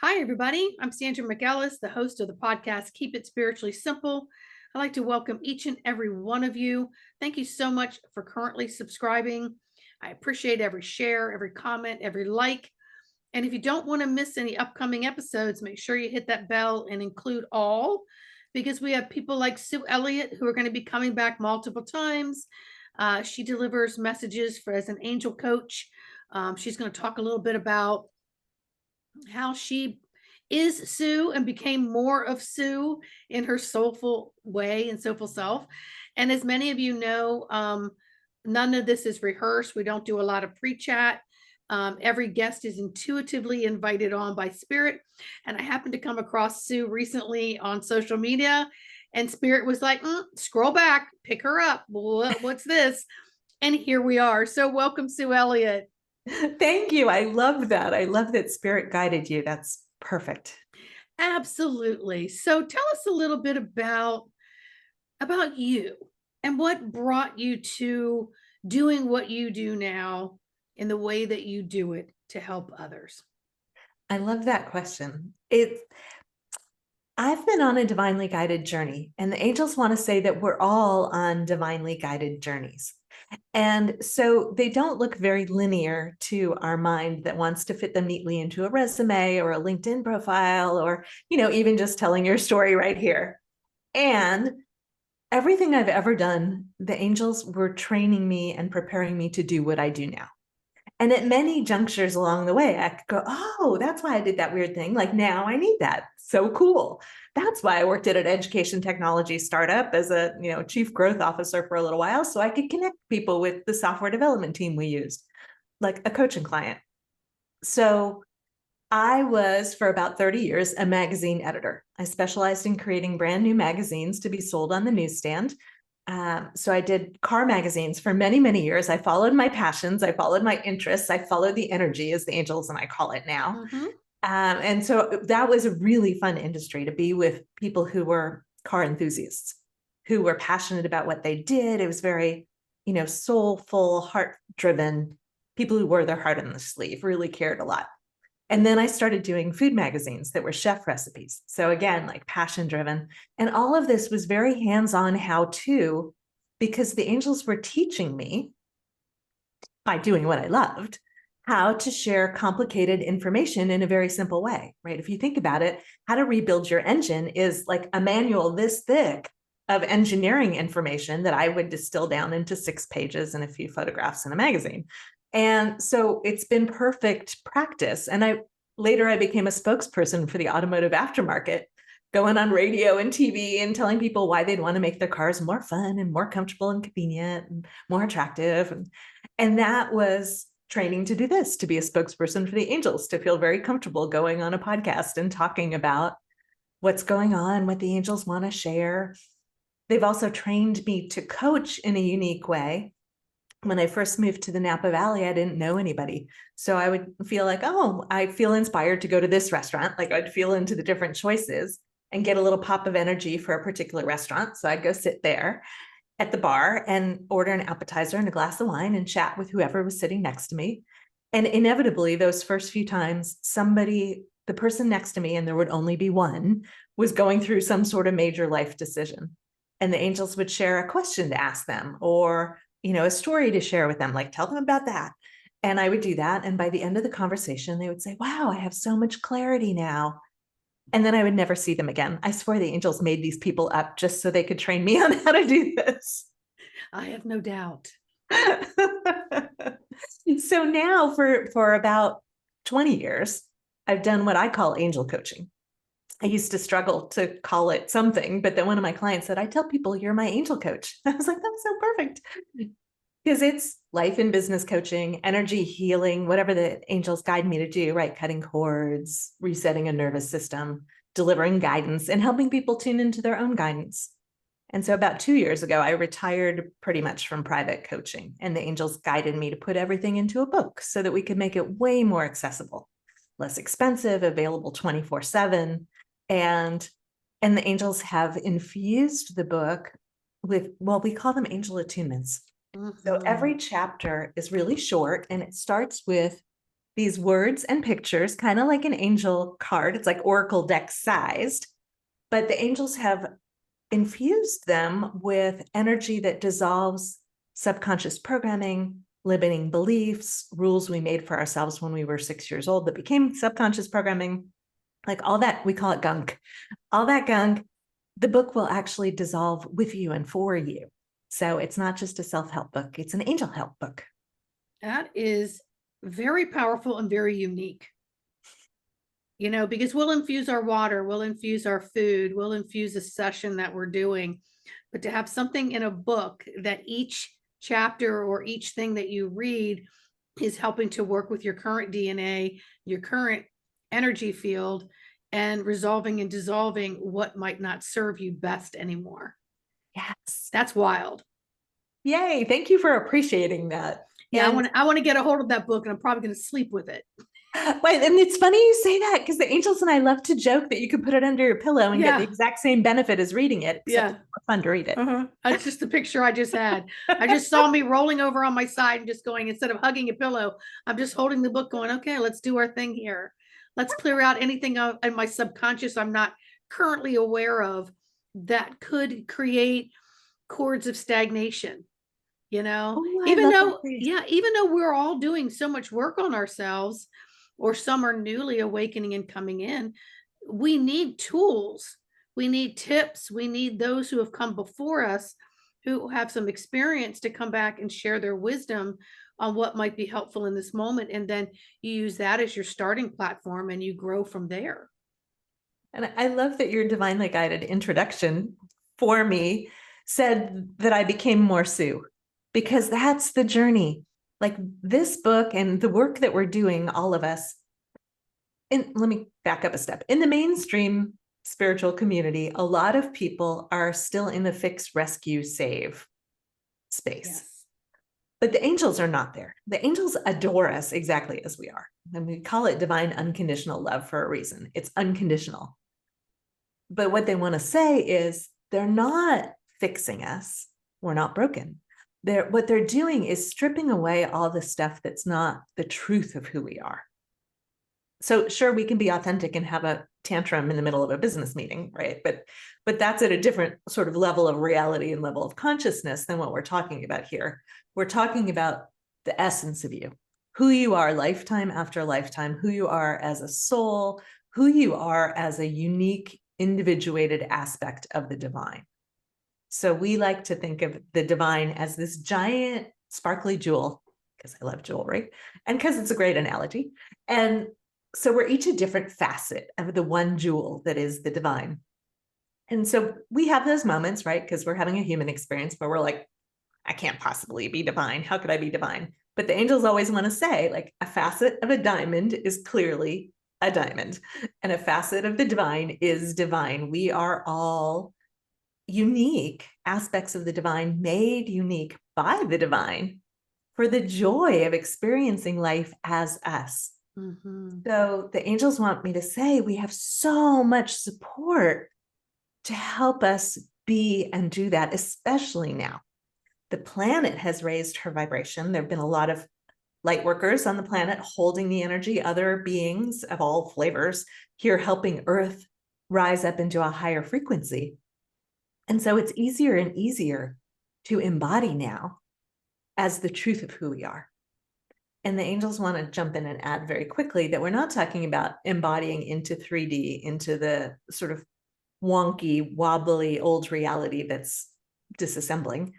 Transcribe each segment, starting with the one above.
Hi, everybody. I'm Sandra McEllis, the host of the podcast Keep It Spiritually Simple. I'd like to welcome each and every one of you. Thank you so much for currently subscribing. I appreciate every share, every comment, every like. And if you don't want to miss any upcoming episodes, make sure you hit that bell and include all, because we have people like Sue Elliott who are going to be coming back multiple times. She delivers messages as an angel coach. She's going to talk a little bit about how she is Sue and became more of Sue in her soulful way and soulful self. And as many of you know, none of this is rehearsed. We don't do a lot of pre-chat. Every guest is intuitively invited on by Spirit. And I happened to come across Sue recently on social media, and Spirit was like, scroll back, pick her up. What's this? And here we are. So welcome, Sue Elliott. Thank you. I love that. I love that Spirit guided you. That's perfect. Absolutely. So tell us a little bit about you and what brought you to doing what you do now in the way that you do it to help others. I love that question. I've been on a divinely guided journey, and the angels want to say that we're all on divinely guided journeys. And so they don't look very linear to our mind that wants to fit them neatly into a resume or a LinkedIn profile, or, even just telling your story right here. And everything I've ever done, the angels were training me and preparing me to do what I do now. And at many junctures along the way, I could go, oh, that's why I did that weird thing. Like, now I need that. So cool. That's why I worked at an education technology startup as a chief growth officer for a little while, so I could connect people with the software development team we used, like a coaching client. So I was, for about 30 years, a magazine editor. I specialized in creating brand new magazines to be sold on the newsstand. So I did car magazines for many, many years. I followed my passions. I followed my interests. I followed the energy, as the angels and I call it now. Mm-hmm. And so that was a really fun industry to be with people who were car enthusiasts, who were passionate about what they did. It was very, soulful, heart-driven. People who wore their heart on the sleeve, really cared a lot. And then I started doing food magazines that were chef recipes. So again, like passion driven. And all of this was very hands-on how-to, because the angels were teaching me, by doing what I loved, how to share complicated information in a very simple way, right? If you think about it, how to rebuild your engine is like a manual this thick of engineering information that I would distill down into 6 pages and a few photographs in a magazine. And so it's been perfect practice. And later I became a spokesperson for the automotive aftermarket, going on radio and TV and telling people why they'd want to make their cars more fun and more comfortable and convenient and more attractive. And that was training to do this, to be a spokesperson for the angels, to feel very comfortable going on a podcast and talking about what's going on, what the angels want to share. They've also trained me to coach in a unique way. When I first moved to the Napa Valley, I didn't know anybody. So I would feel like, oh, I feel inspired to go to this restaurant. Like I'd feel into the different choices and get a little pop of energy for a particular restaurant. So I'd go sit there at the bar and order an appetizer and a glass of wine and chat with whoever was sitting next to me. And inevitably, those first few times, the person next to me, and there would only be one, was going through some sort of major life decision. And the angels would share a question to ask them, or a story to share with them, like tell them about that. And I would do that. And by the end of the conversation, they would say, wow, I have so much clarity now. And then I would never see them again. I swear the angels made these people up just so they could train me on how to do this. I have no doubt. So now for about 20 years, I've done what I call angel coaching. I used to struggle to call it something, but then one of my clients said, I tell people you're my angel coach. I was like, that's so perfect. Because it's life and business coaching, energy healing, whatever the angels guide me to do, right? Cutting cords, resetting a nervous system, delivering guidance, and helping people tune into their own guidance. And so about 2 years ago, I retired pretty much from private coaching, and the angels guided me to put everything into a book so that we could make it way more accessible, less expensive, available 24/7. And the angels have infused the book with, well, we call them angel attunements. So Mm-hmm. every chapter is really short, and it starts with these words and pictures, kind of like an angel card. It's like Oracle deck sized, but the angels have infused them with energy that dissolves subconscious programming, limiting beliefs, rules we made for ourselves when we were 6 years old that became subconscious programming, like all that, we call it gunk. All that gunk, the book will actually dissolve with you and for you. So it's not just a self-help book, it's an angel help book. That is very powerful and very unique. Because we'll infuse our water, we'll infuse our food, we'll infuse a session that we're doing. But to have something in a book that each chapter or each thing that you read is helping to work with your current DNA, your current energy field, and resolving and dissolving what might not serve you best anymore. Yes. That's wild. Yay. Thank you for appreciating that. Yeah, And I want to get a hold of that book, and I'm probably going to sleep with it. Wait, and it's funny you say that because the angels and I love to joke that you could put it under your pillow and get the exact same benefit as reading it, except it's more fun to read it. That's just the picture I just had. I just saw me rolling over on my side and just going, instead of hugging a pillow, I'm just holding the book going, okay, let's do our thing here. Let's clear out anything in my subconscious I'm not currently aware of that could create cords of stagnation. Even though we're all doing so much work on ourselves, or some are newly awakening and coming in, we need tools, we need tips, we need those who have come before us, who have some experience, to come back and share their wisdom on what might be helpful in this moment. And then you use that as your starting platform and you grow from there. And I love that your divinely guided introduction for me said that I became more Sue, because that's the journey. Like this book and the work that we're doing, all of us. And let me back up a step. In the mainstream spiritual community, a lot of people are still in the fix, rescue, save space. Yes. But the angels are not there. The angels adore us exactly as we are. And we call it divine unconditional love for a reason. It's unconditional. But what they want to say is they're not fixing us. We're not broken. What they're doing is stripping away all the stuff that's not the truth of who we are. So sure, we can be authentic and have a tantrum in the middle of a business meeting, right? But that's at a different sort of level of reality and level of consciousness than what we're talking about here. We're talking about the essence of you, who you are lifetime after lifetime, who you are as a soul, who you are as a unique, individuated aspect of the divine. So we like to think of the divine as this giant sparkly jewel, because I love jewelry and because it's a great analogy. And so we're each a different facet of the one jewel that is the divine. And so we have those moments, right? Because we're having a human experience where we're like, I can't possibly be divine. How could I be divine? But the angels always want to say, like, a facet of a diamond is clearly a diamond, and a facet of the divine is divine. We are all unique aspects of the divine, made unique by the divine for the joy of experiencing life as us. Mm-hmm. So the angels want me to say we have so much support to help us be and do that, especially now. The planet has raised her vibration. There have been a lot of light workers on the planet holding the energy, other beings of all flavors here helping Earth rise up into a higher frequency. And so it's easier and easier to embody now as the truth of who we are. And the angels want to jump in and add very quickly that we're not talking about embodying into 3D, into the sort of wonky, wobbly old reality that's disassembling.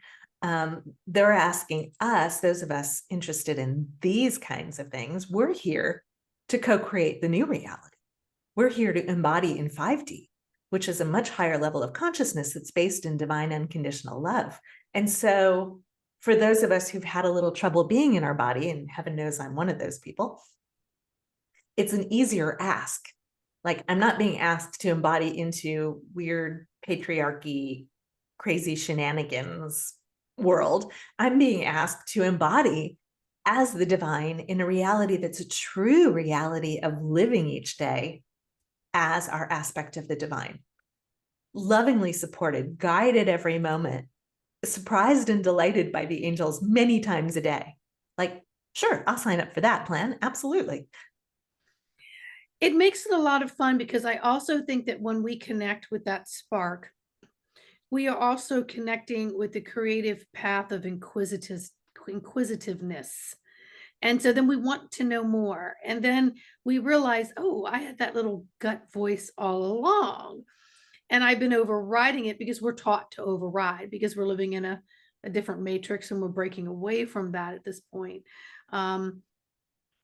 They're asking us, those of us interested in these kinds of things, we're here to co-create the new reality. We're here to embody in 5D, which is a much higher level of consciousness that's based in divine unconditional love. And so for those of us who've had a little trouble being in our body, and heaven knows I'm one of those people, it's an easier ask. Like, I'm not being asked to embody into weird patriarchy, crazy shenanigans world. I'm being asked to embody as the divine in a reality that's a true reality of living each day as our aspect of the divine. Lovingly supported, guided every moment, surprised and delighted by the angels many times a day. Like, Sure, I'll sign up for that plan. Absolutely. It makes it a lot of fun because I also think that when we connect with that spark, we are also connecting with the creative path of inquisitiveness. And so then we want to know more. And then we realize, oh, I had that little gut voice all along. And I've been overriding it because we're taught to override because we're living in a different matrix and we're breaking away from that at this point. Um,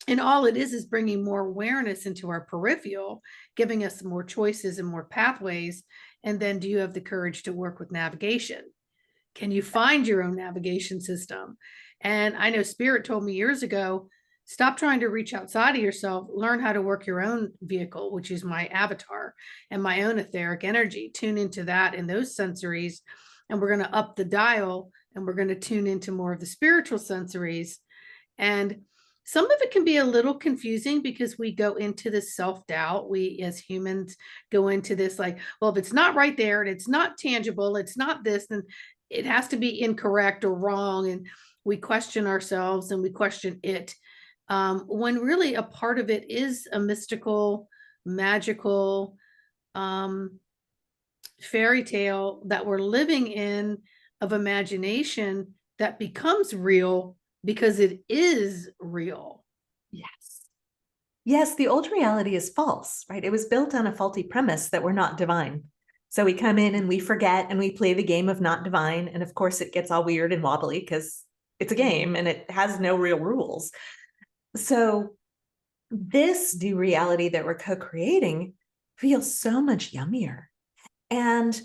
and all it is bringing more awareness into our peripheral, giving us more choices and more pathways. And then do you have the courage to work with navigation? Can you find your own navigation system? And I know Spirit told me years ago, stop trying to reach outside of yourself, learn how to work your own vehicle, which is my avatar and my own etheric energy. Tune into that and those sensories. And we're going to up the dial and we're going to tune into more of the spiritual sensories. And some of it can be a little confusing because we go into this self-doubt. We as humans go into this like, well, if it's not right there and it's not tangible, it's not this, then it has to be incorrect or wrong. And we question ourselves and we question it. When really a part of it is a mystical, magical fairy tale that we're living in of imagination that becomes real because it is real. Yes. Yes, the old reality is false, right? It was built on a faulty premise that we're not divine. So we come in and we forget and we play the game of not divine. And of course, it gets all weird and wobbly because it's a game and it has no real rules. So this new reality that we're co-creating feels so much yummier. And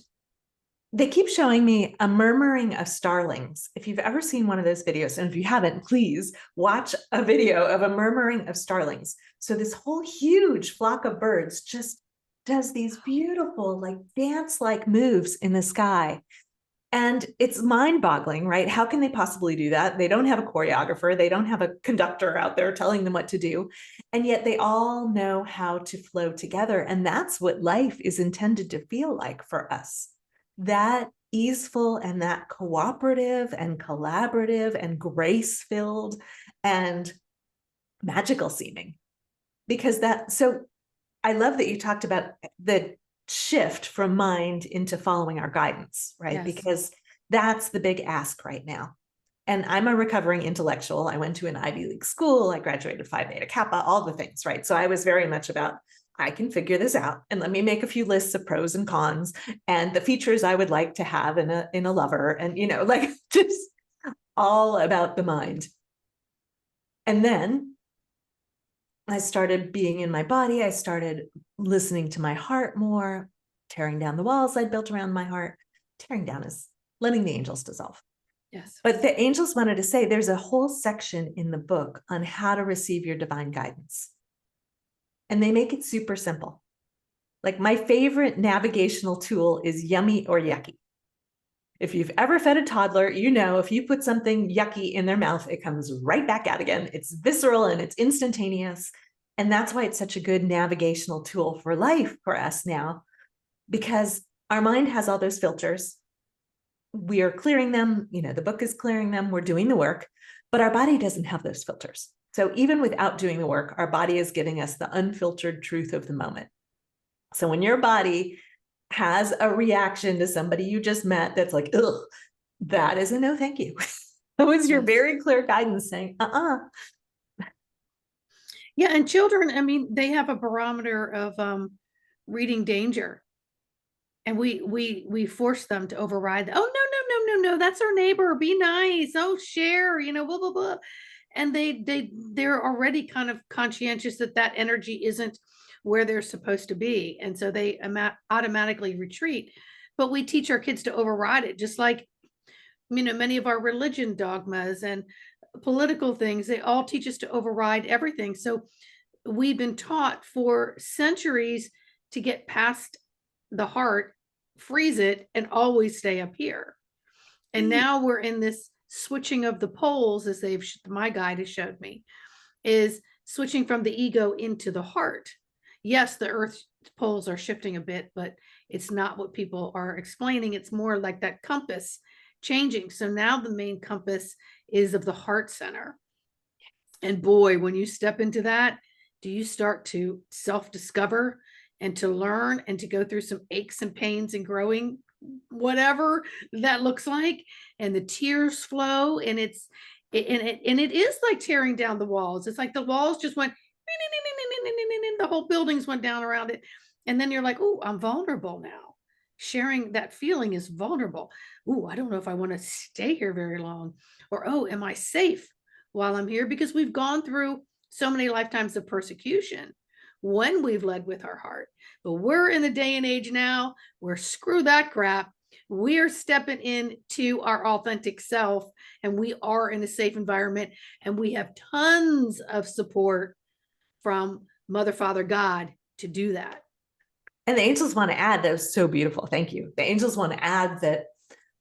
they keep showing me a murmuring of starlings. If you've ever seen one of those videos, and if you haven't, please watch a video of a murmuring of starlings. So this whole huge flock of birds just does these beautiful, like dance-like moves in the sky. And it's mind-boggling, right? How can they possibly do that? They don't have a choreographer. They don't have a conductor out there telling them what to do. And yet they all know how to flow together. And that's what life is intended to feel like for us. That easeful and that cooperative and collaborative and grace-filled and magical seeming. Because so I love that you talked about the shift from mind into following our guidance, right? Yes. Because that's the big ask right now. And I'm a recovering intellectual. I went to an Ivy League school. I graduated Phi Beta Kappa, all the things, right? So I was very much about, I can figure this out and let me make a few lists of pros and cons and the features I would like to have in a lover and, like just all about the mind. And then I started being in my body. I started listening to my heart more, tearing down the walls I'd built around my heart. Tearing down is letting the angels dissolve. Yes. But the angels wanted to say there's a whole section in the book on how to receive your divine guidance. And they make it super simple. Like my favorite navigational tool is yummy or yucky. If you've ever fed a toddler, if you put something yucky in their mouth, it comes right back out again. It's visceral and it's instantaneous. And that's why it's such a good navigational tool for life for us now, because our mind has all those filters. We are clearing them. The book is clearing them. We're doing the work, but our body doesn't have those filters. So even without doing the work, our body is giving us the unfiltered truth of the moment. So when your body has a reaction to somebody you just met that's like, ugh, that is a no, thank you. That was your very clear guidance saying, Yeah, and children, I mean, they have a barometer of reading danger. And we force them to override. Oh, no, that's our neighbor. Be nice. Oh, share, blah, blah, blah. And they're already kind of conscientious that energy isn't where they're supposed to be. And so they automatically retreat. But we teach our kids to override it, just like, many of our religion dogmas and political things, they all teach us to override everything. So we've been taught for centuries to get past the heart, freeze it, and always stay up here. And now we're in this switching of the poles, as my guide has showed me, is switching from the ego into the heart. Yes, the earth poles are shifting a bit, but it's not what people are explaining. It's more like that compass changing. So now the main compass is of the heart center. And boy, when you step into that, do you start to self-discover and to learn and to go through some aches and pains and growing, whatever that looks like, and the tears flow, and it is like tearing down the walls. It's like the walls just went, the whole buildings went down around it. And then you're like, oh, I'm vulnerable now. Sharing that feeling is vulnerable. Oh, I don't know if I want to stay here very long. Or, oh, am I safe while I'm here? Because we've gone through so many lifetimes of persecution when we've led with our heart. But we're in the day and age now where screw that crap. We're stepping into our authentic self, and we are in a safe environment, and we have tons of support from Mother, Father, God to do that. And the angels want to add, that was so beautiful. Thank you. The angels want to add that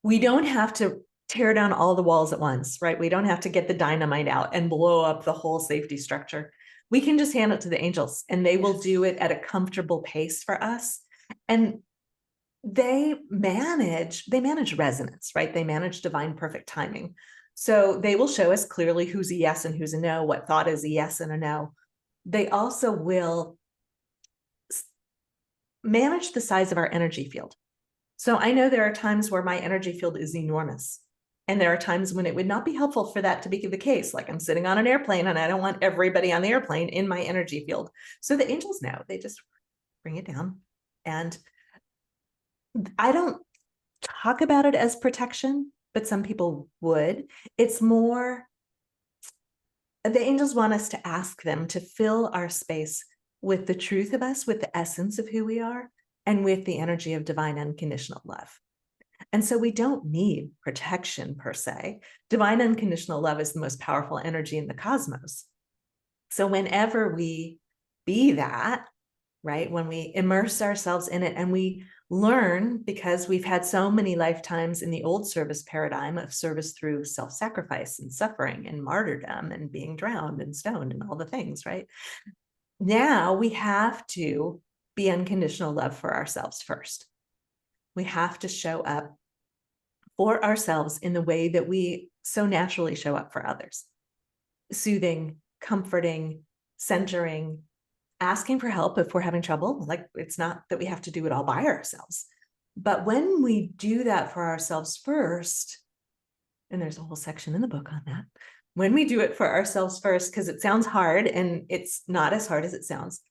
we don't have to tear down all the walls at once, right? We don't have to get the dynamite out and blow up the whole safety structure. We can just hand it to the angels, and they will do it at a comfortable pace for us. And they manage resonance, right? They manage divine perfect timing. So they will show us clearly who's a yes and who's a no, what thought is a yes and a no. They also will manage the size of our energy field. So I know there are times where my energy field is enormous. And there are times when it would not be helpful for that to be the case. Like I'm sitting on an airplane and I don't want everybody on the airplane in my energy field. So the angels know, they just bring it down. And I don't talk about it as protection, but some people would. It's more, the angels want us to ask them to fill our space with the truth of us, with the essence of who we are, and with the energy of divine unconditional love. And so we don't need protection per se. Divine unconditional love is the most powerful energy in the cosmos. So whenever we be that, right, when we immerse ourselves in it and we learn, because we've had so many lifetimes in the old service paradigm of service through self-sacrifice and suffering and martyrdom and being drowned and stoned and all the things, right? Now we have to be unconditional love for ourselves first. We have to show up for ourselves in the way that we so naturally show up for others. Soothing, comforting, centering, asking for help if we're having trouble. Like, it's not that we have to do it all by ourselves. But when we do that for ourselves first, and there's a whole section in the book on that, when we do it for ourselves first, because it sounds hard and it's not as hard as it sounds,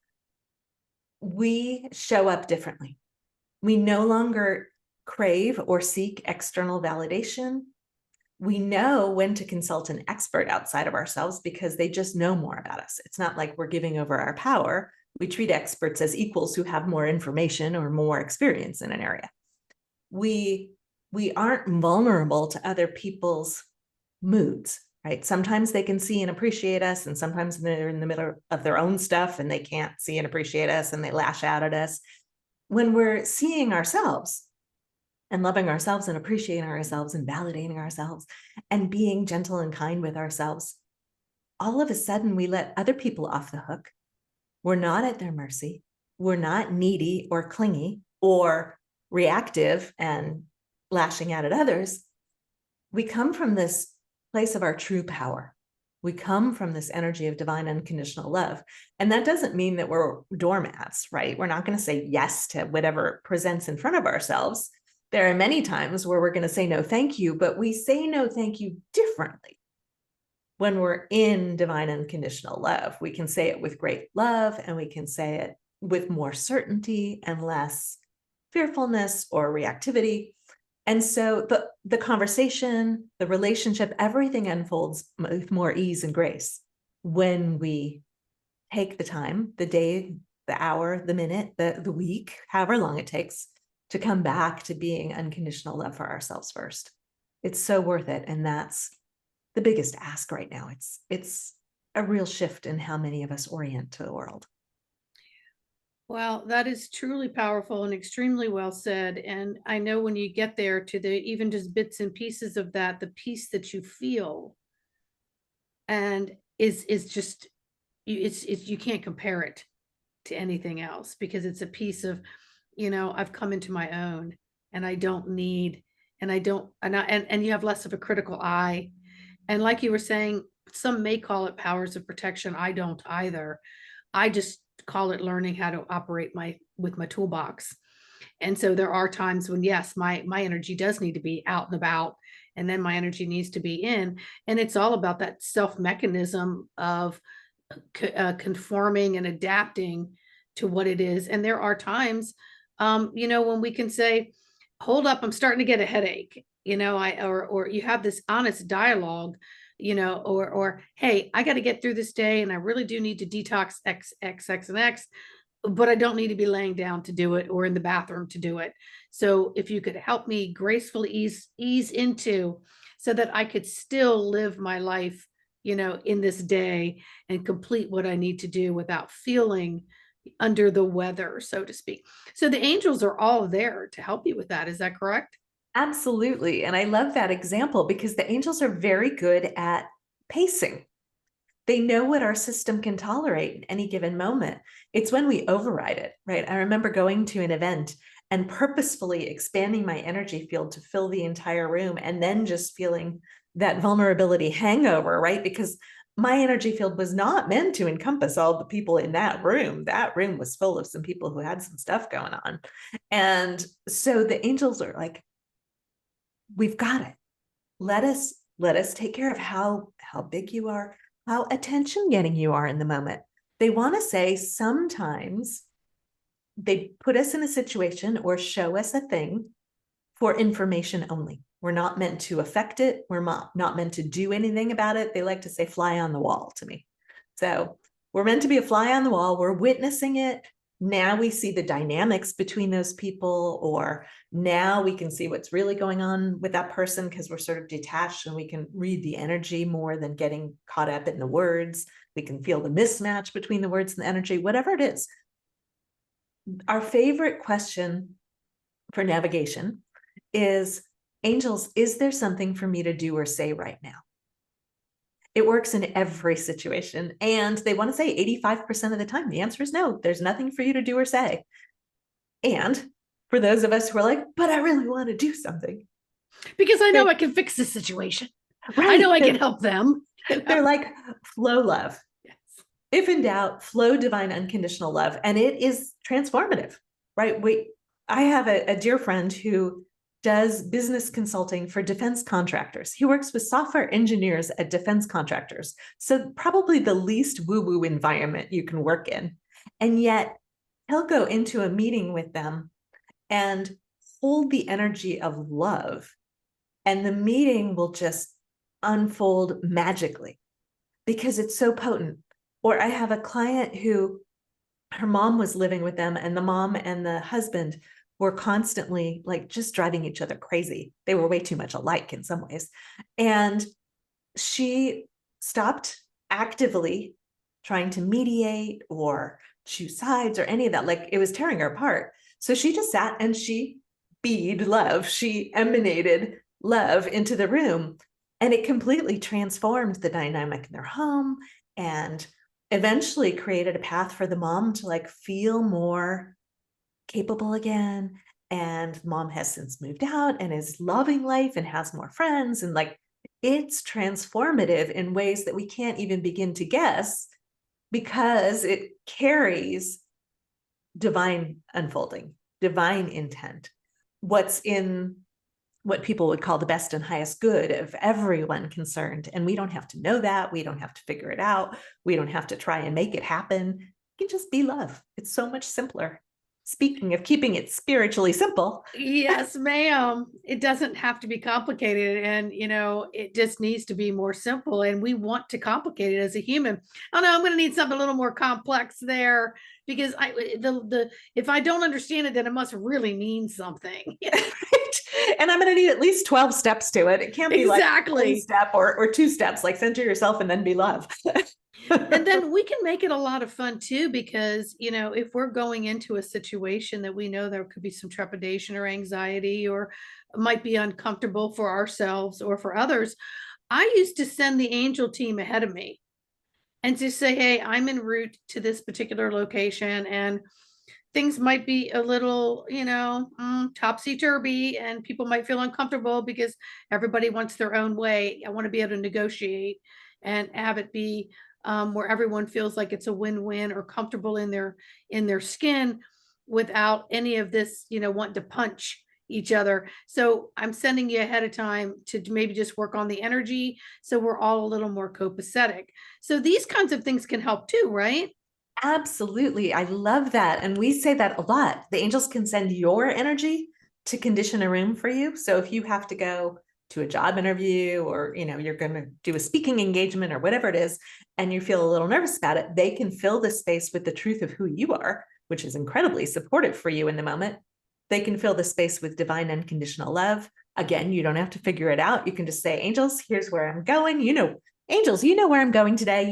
we show up differently. We no longer crave or seek external validation. We know when to consult an expert outside of ourselves because they just know more about us. It's not like we're giving over our power. We treat experts as equals who have more information or more experience in an area. We aren't vulnerable to other people's moods, right? Sometimes they can see and appreciate us, and sometimes they're in the middle of their own stuff and they can't see and appreciate us and they lash out at us. When we're seeing ourselves and loving ourselves and appreciating ourselves and validating ourselves and being gentle and kind with ourselves, all of a sudden we let other people off the hook. We're not at their mercy. We're not needy or clingy or reactive and lashing out at others. We come from this place of our true power. We come from this energy of divine unconditional love. And that doesn't mean that we're doormats, right? We're not going to say yes to whatever presents in front of ourselves. There are many times where we're going to say no, thank you, but we say no, thank you differently. When we're in divine unconditional love, we can say it with great love, and we can say it with more certainty and less fearfulness or reactivity. And so the conversation, the relationship, everything unfolds with more ease and grace when we take the time, the day, the hour, the minute, the week, however long it takes, to come back to being unconditional love for ourselves first. It's so worth it. And that's the biggest ask right now. It's a real shift in how many of us orient to the world. Well, that is truly powerful and extremely well said. And I know when you get there to the even just bits and pieces of that, the peace that you feel and is just it's you can't compare it to anything else, because it's a piece of, I've come into my own, and I don't need, and I don't, and you have less of a critical eye. And like you were saying, Some may call it powers of protection. I don't either. I just call it learning how to operate with my toolbox. And so there are times when, yes, my energy does need to be out and about, and then my energy needs to be in. And it's all about that self mechanism of conforming and adapting to what it is. And there are times, when we can say, "Hold up, I'm starting to get a headache." Or you have this honest dialogue, or "Hey, I got to get through this day, and I really do need to detox X, X, X, and X, but I don't need to be laying down to do it or in the bathroom to do it. So if you could help me gracefully ease into, so that I could still live my life, in this day, and complete what I need to do without feeling under the weather, so to speak." So the angels are all there to help you with that. Is that correct? Absolutely. And I love that example because the angels are very good at pacing. They know what our system can tolerate in any given moment. It's when we override it, right? I remember going to an event and purposefully expanding my energy field to fill the entire room and then just feeling that vulnerability hangover, right? Because my energy field was not meant to encompass all the people in that room. That room was full of some people who had some stuff going on. And so the angels are like, we've got it. Let us take care of how big you are, how attention getting you are in the moment. They want to say sometimes they put us in a situation or show us a thing for information only. We're not meant to affect it. We're not meant to do anything about it. They like to say fly on the wall to me. So we're meant to be a fly on the wall. We're witnessing it. Now we see the dynamics between those people, or now we can see what's really going on with that person because we're sort of detached and we can read the energy more than getting caught up in the words. We can feel the mismatch between the words and the energy, whatever it is. Our favorite question for navigation is, angels, is there something for me to do or say right now? It works in every situation. And they want to say 85% of the time, the answer is no, there's nothing for you to do or say. And for those of us who are like, but I really want to do something. Because I know I can fix the situation. Right. I know I can help them. They're like, flow love. Yes. If in doubt, flow divine unconditional love. And it is transformative, right? I have a dear friend who does business consulting for defense contractors. He works with software engineers at defense contractors. So probably the least woo-woo environment you can work in. And yet he'll go into a meeting with them and hold the energy of love. And the meeting will just unfold magically because it's so potent. Or I have a client who, her mom was living with them, and the mom and the husband were constantly like just driving each other crazy. They were way too much alike in some ways. And she stopped actively trying to mediate or choose sides or any of that. Like, it was tearing her apart. So she just sat and she bead love. She emanated love into the room, and it completely transformed the dynamic in their home and eventually created a path for the mom to like feel more capable again. And mom has since moved out and is loving life and has more friends. And like, it's transformative in ways that we can't even begin to guess because it carries divine unfolding, divine intent. What's in what people would call the best and highest good of everyone concerned. And we don't have to know that. We don't have to figure it out. We don't have to try and make it happen. It can just be love. It's so much simpler. Speaking of keeping it spiritually simple. Yes, ma'am. It doesn't have to be complicated. And, it just needs to be more simple. And we want to complicate it as a human. Oh no, I'm going to need something a little more complex there, because if I don't understand it, then it must really mean something. And I'm going to need at least 12 steps to it. It can't be Exactly. like one step or two steps, like center yourself and then be love. And then we can make it a lot of fun too, because, if we're going into a situation that we know there could be some trepidation or anxiety, or might be uncomfortable for ourselves or for others, I used to send the angel team ahead of me and just say, "Hey, I'm en route to this particular location, and things might be a little, topsy-turvy, and people might feel uncomfortable because everybody wants their own way. I want to be able to negotiate. and have it be where everyone feels like it's a win-win or comfortable in their skin without any of this, wanting to punch each other. So I'm sending you ahead of time to maybe just work on the energy so we're all a little more copacetic. So these kinds of things can help too, right? Absolutely. I love that. And we say that a lot. The angels can send your energy to condition a room for you. So if you have to go to a job interview or, you're going to do a speaking engagement or whatever it is, and you feel a little nervous about it, they can fill the space with the truth of who you are, which is incredibly supportive for you in the moment. They can fill the space with divine unconditional love. Again, you don't have to figure it out. You can just say, angels, here's where I'm going. Angels, where I'm going today.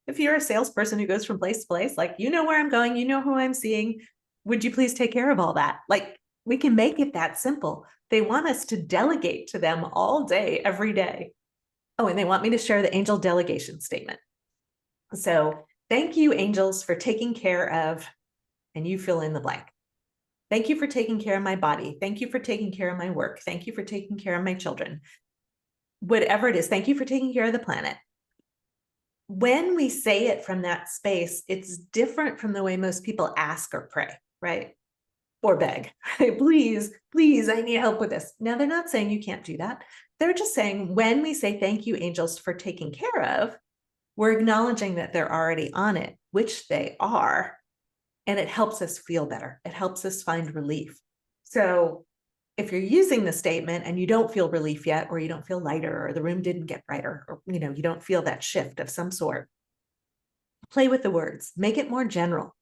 If you're a salesperson who goes from place to place, like, where I'm going, who I'm seeing, would you please take care of all that? Like, we can make it that simple. They want us to delegate to them all day, every day. Oh, and they want me to share the angel delegation statement. So thank you, angels, for taking care of, and you fill in the blank. Thank you for taking care of my body. Thank you for taking care of my work. Thank you for taking care of my children. Whatever it is, thank you for taking care of the planet. When we say it from that space, it's different from the way most people ask or pray, right? Or beg, please, please, I need help with this. Now, they're not saying you can't do that. They're just saying when we say, thank you, angels, for taking care of, we're acknowledging that they're already on it, which they are. And it helps us feel better. It helps us find relief. So if you're using the statement and you don't feel relief yet, or you don't feel lighter, or the room didn't get brighter, or you don't feel that shift of some sort, play with the words, make it more general.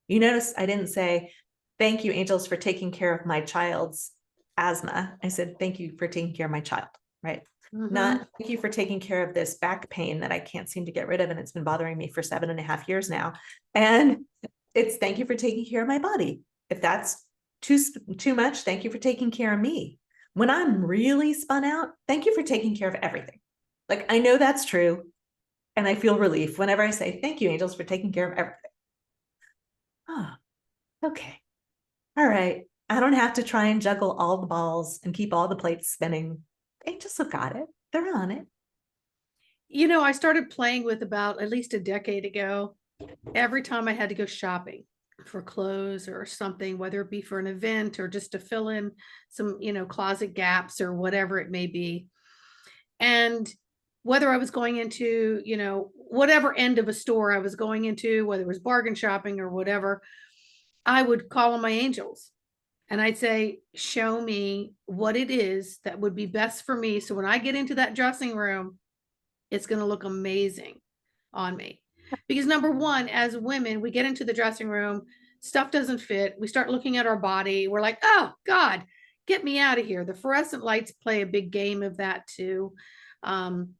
You notice I didn't say, thank you, angels, for taking care of my child's asthma. I said, thank you for taking care of my child, right? Not thank you for taking care of this back pain that I can't seem to get rid of, and it's been bothering me for 7.5 years now. And it's thank you for taking care of my body. If that's too much, thank you for taking care of me. When I'm really spun out, thank you for taking care of everything. Like, I know that's true, and I feel relief whenever I say, thank you, angels, for taking care of everything. Oh, okay. All right. I don't have to try and juggle all the balls and keep all the plates spinning. Angels have got it. They're on it. I started playing with about at least a decade ago. Every time I had to go shopping for clothes or something, whether it be for an event or just to fill in some, closet gaps or whatever it may be. And whether I was going into, whatever end of a store I was going into, whether it was bargain shopping or whatever, I would call on my angels and I'd say, show me what it is that would be best for me. So when I get into that dressing room, it's going to look amazing on me. Because number one, as women, we get into the dressing room, stuff doesn't fit. We start looking at our body. We're like, oh God, get me out of here. The fluorescent lights play a big game of that too. Um,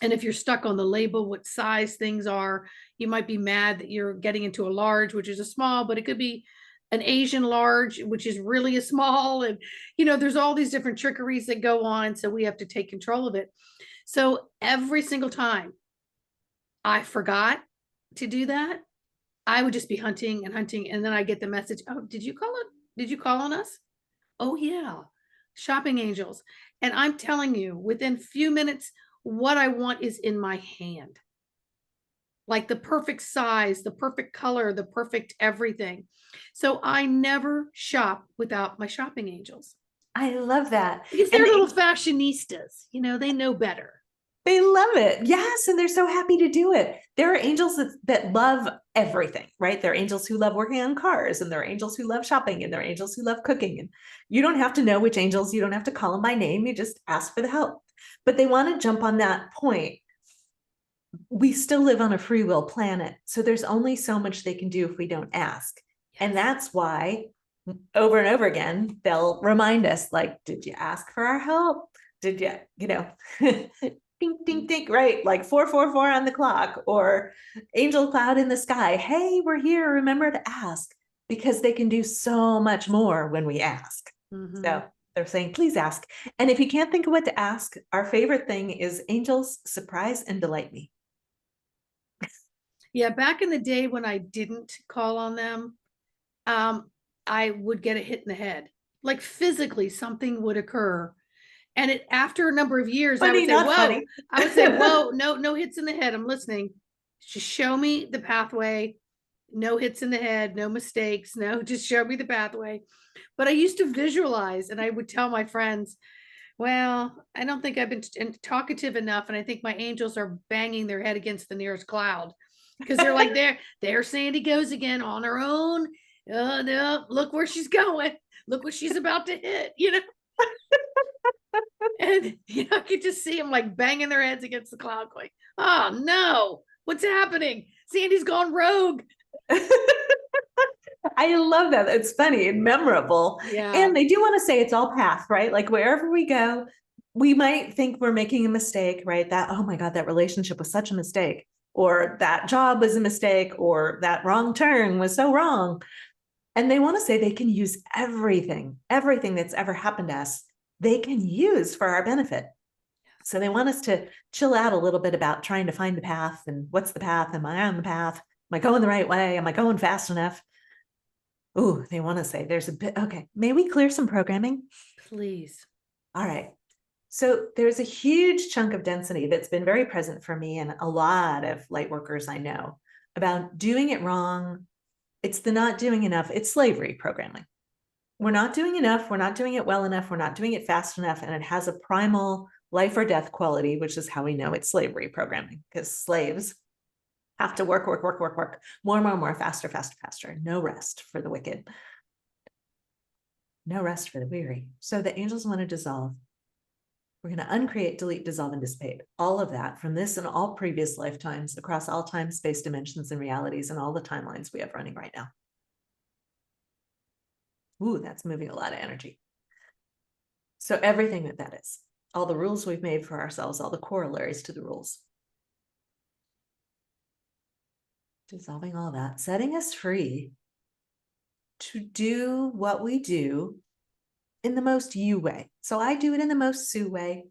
and if you're stuck on the label, what size things are, you might be mad that you're getting into a large, which is a small, but it could be an Asian large, which is really a small. And, there's all these different trickeries that go on. So we have to take control of it. So every single time I forgot to do that, I would just be hunting and hunting. And then I get the message, oh, did you call it? Did you call on us? Oh, yeah. Shopping angels. And I'm telling you, within few minutes, what I want is in my hand. Like the perfect size, the perfect color, the perfect everything. So I never shop without my shopping angels I love that. because And they're little fashionistas. They know better. they love it. Yes. And they're so happy to do it. There are angels that love everything, right? There are angels who love working on cars, and there are angels who love shopping, and there are angels who love cooking. And you don't have to know which angels, you don't have to call them by name. You just ask for the help. But they want to jump on that point. We still live on a free will planet. So there's only so much they can do if we don't ask. And that's why over and over again, they'll remind us, like, did you ask for our help? Did you, ding, ding, ding, right? Like 444 on the clock, or angel cloud in the sky. Hey, we're here. Remember to ask, because they can do so much more when we ask. So they're saying, please ask. And if you can't think of what to ask, our favorite thing is angels surprise and delight me. Yeah, back in the day when I didn't call on them, I would get a hit in the head. Like physically, something would occur. And after a number of years, Funny, not whoa, funny. I would say, whoa, no hits in the head. I'm listening. Just show me the pathway. No hits in the head, no mistakes. No, just show me the pathway. But I used to visualize, and I would tell my friends, well, I don't think I've been talkative enough. And I think my angels are banging their head against the nearest cloud, because they're like, there Sandy goes again on her own. Oh, no, look where she's going. Look what she's about to hit, And I could just see them like banging their heads against the cloud, going, oh no, what's happening? Sandy's gone rogue. I love that. It's funny and memorable. Yeah. And they do want to say it's all path, right? Like wherever we go, we might think we're making a mistake, right? That, oh my God, that relationship was such a mistake, or that job was a mistake, or that wrong turn was so wrong. And they want to say they can use everything that's ever happened to us, they can use for our benefit. So they want us to chill out a little bit about trying to find the path and what's the path? Am I on the path? Am I going the right way? Am I going fast enough? Oh, they want to say there's a bit. Okay. May we clear some programming? Please. All right. So there's a huge chunk of density that's been very present for me and a lot of light workers I know about doing it wrong. It's the not doing enough. It's slavery programming. We're not doing enough. We're not doing it well enough. We're not doing it fast enough. And it has a primal life or death quality, which is how we know it's slavery programming, because slaves have to work, more, faster. No rest for the wicked. No rest for the weary. So the angels want to dissolve. We're going to uncreate, delete, dissolve, and dissipate all of that from this and all previous lifetimes across all time, space, dimensions, and realities, and all the timelines we have running right now. Ooh, that's moving a lot of energy. So everything that is, all the rules we've made for ourselves, all the corollaries to the rules. Dissolving all that, setting us free to do what we do in the most you way. So I do it in the most Sue way.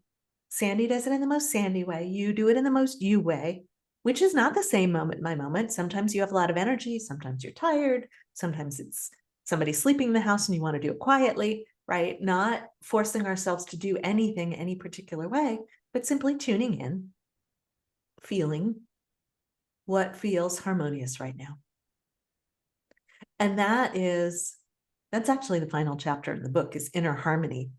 Sandy does it in the most Sandy way. You do it in the most you way, which is not the same moment by moment. Sometimes you have a lot of energy. Sometimes you're tired. Sometimes it's somebody sleeping in the house and you want to do it quietly, right? Not forcing ourselves to do anything any particular way, but simply tuning in, feeling what feels harmonious right now. And that's actually the final chapter in the book, is inner harmony.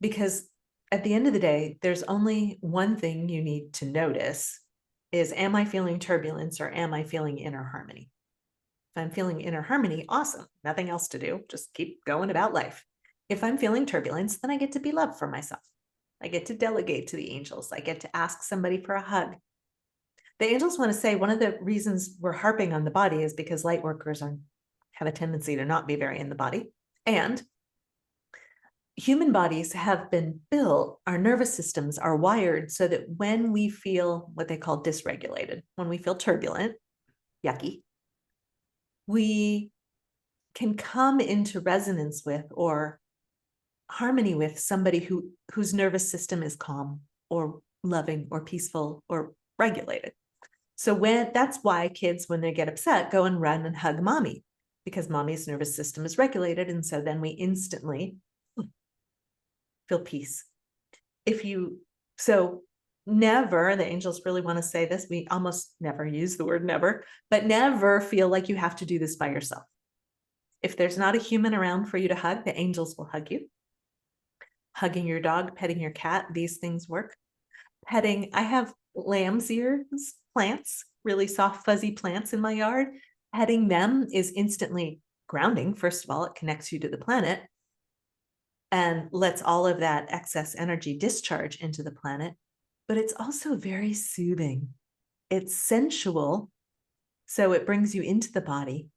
Because at the end of the day, there's only one thing you need to notice is, am I feeling turbulence or am I feeling inner harmony? If I'm feeling inner harmony, awesome. Nothing else to do. Just keep going about life. If I'm feeling turbulence, then I get to be love for myself. I get to delegate to the angels. I get to ask somebody for a hug. The angels want to say one of the reasons we're harping on the body is because light workers have a tendency to not be very in the body. And human bodies have been built, our nervous systems are wired so that when we feel what they call dysregulated, when we feel turbulent, yucky, we can come into resonance with or harmony with somebody whose nervous system is calm or loving or peaceful or regulated. So that's why kids, when they get upset, go and run and hug mommy, because mommy's nervous system is regulated. And so then we instantly feel peace. Never, the angels really want to say this, we almost never use the word never, but never feel like you have to do this by yourself. If there's not a human around for you to hug, the angels will hug you. Hugging your dog, petting your cat, these things work. I have lamb's ears plants, really soft, fuzzy plants in my yard. Petting them is instantly grounding. First of all, it connects you to the planet and lets all of that excess energy discharge into the planet. But it's also very soothing. It's sensual, so it brings you into the body.